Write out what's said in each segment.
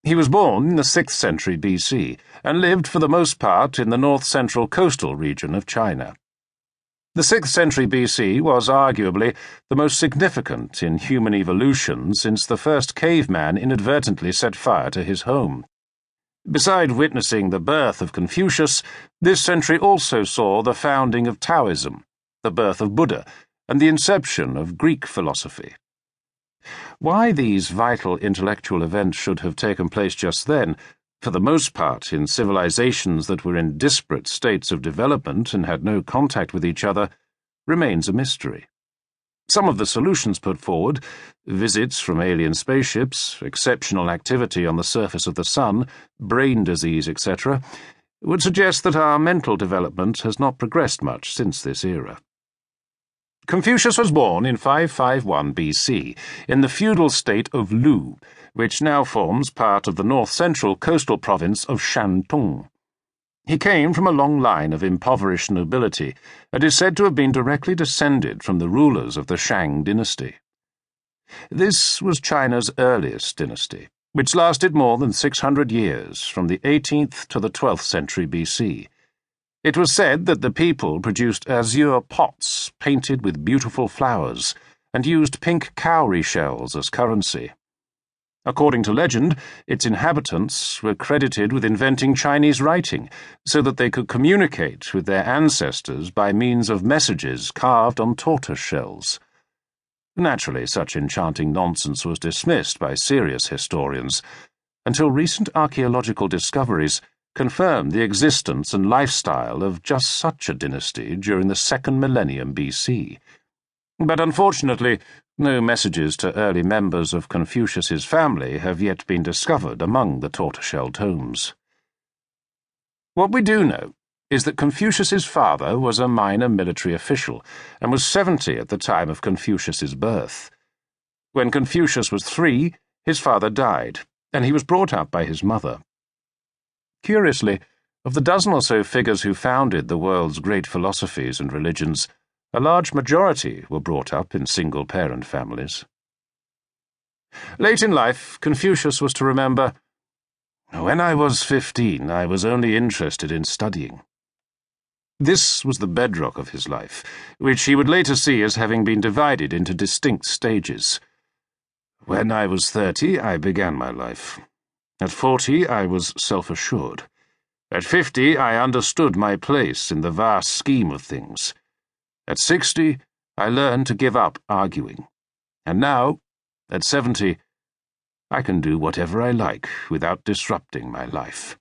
He was born in the 6th century BC and lived for the most part in the north-central coastal region of China. The 6th century BC was arguably the most significant in human evolution since the first caveman inadvertently set fire to his home. Beside witnessing the birth of Confucius, this century also saw the founding of Taoism, the birth of Buddha, and the inception of Greek philosophy. Why these vital intellectual events should have taken place just then, for the most part in civilizations that were in disparate states of development and had no contact with each other, remains a mystery. Some of the solutions put forward, visits from alien spaceships, exceptional activity on the surface of the sun, brain disease, etc., would suggest that our mental development has not progressed much since this era. Confucius was born in 551 BC in the feudal state of Lu, which now forms part of the north-central coastal province of Shantung. He came from a long line of impoverished nobility and is said to have been directly descended from the rulers of the Shang dynasty. This was China's earliest dynasty, which lasted more than 600 years, from the 18th to the 12th century BC. It was said that the people produced azure pots painted with beautiful flowers and used pink cowrie shells as currency. According to legend, its inhabitants were credited with inventing Chinese writing so that they could communicate with their ancestors by means of messages carved on tortoise shells. Naturally, such enchanting nonsense was dismissed by serious historians, until recent archaeological discoveries confirmed the existence and lifestyle of just such a dynasty during the 2nd millennium BC. But unfortunately, no messages to early members of Confucius's family have yet been discovered among the tortoiseshell tomes. What we do know is that Confucius's father was a minor military official and was 70 at the time of Confucius's birth. When Confucius was 3, his father died, and he was brought up by his mother. Curiously, of the dozen or so figures who founded the world's great philosophies and religions, a large majority were brought up in single-parent families. Late in life, Confucius was to remember, "When I was 15, I was only interested in studying." This was the bedrock of his life, which he would later see as having been divided into distinct stages. When I was 30, I began my life. At 40, I was self-assured. At 50, I understood my place in the vast scheme of things. At 60, I learned to give up arguing. And now, at 70, I can do whatever I like without disrupting my life.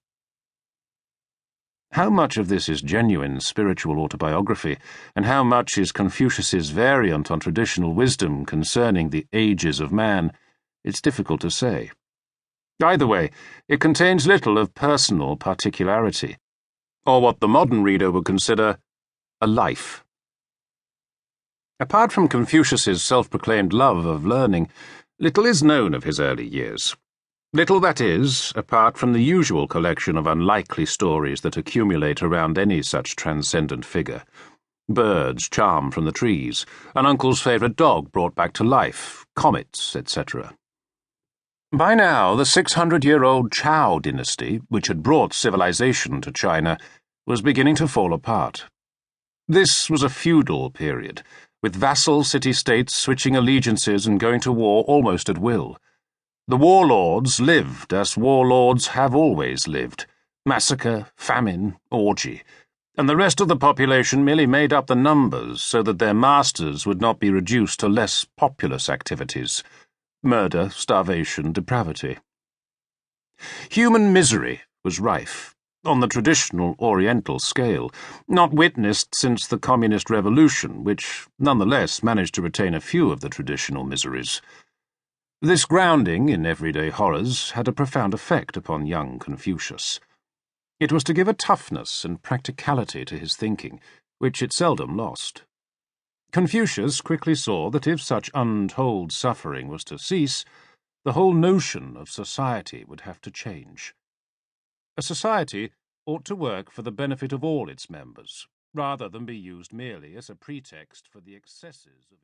How much of this is genuine spiritual autobiography, and how much is Confucius's variant on traditional wisdom concerning the ages of man, it's difficult to say. Either way, it contains little of personal particularity, or what the modern reader would consider a life. Apart from Confucius's self-proclaimed love of learning, little is known of his early years. Little, that is, apart from the usual collection of unlikely stories that accumulate around any such transcendent figure. Birds charmed from the trees, an uncle's favourite dog brought back to life, comets, etc. By now, the 600-year-old Chao dynasty, which had brought civilization to China, was beginning to fall apart. This was a feudal period, with vassal city-states switching allegiances and going to war almost at will. The warlords lived as warlords have always lived: massacre, famine, orgy, and the rest of the population merely made up the numbers so that their masters would not be reduced to less populous activities: murder, starvation, depravity. Human misery was rife, on the traditional Oriental scale, not witnessed since the Communist Revolution, which nonetheless managed to retain a few of the traditional miseries. This grounding in everyday horrors had a profound effect upon young Confucius. It was to give a toughness and practicality to his thinking, which it seldom lost. Confucius quickly saw that if such untold suffering was to cease, the whole notion of society would have to change. A society ought to work for the benefit of all its members, rather than be used merely as a pretext for the excesses of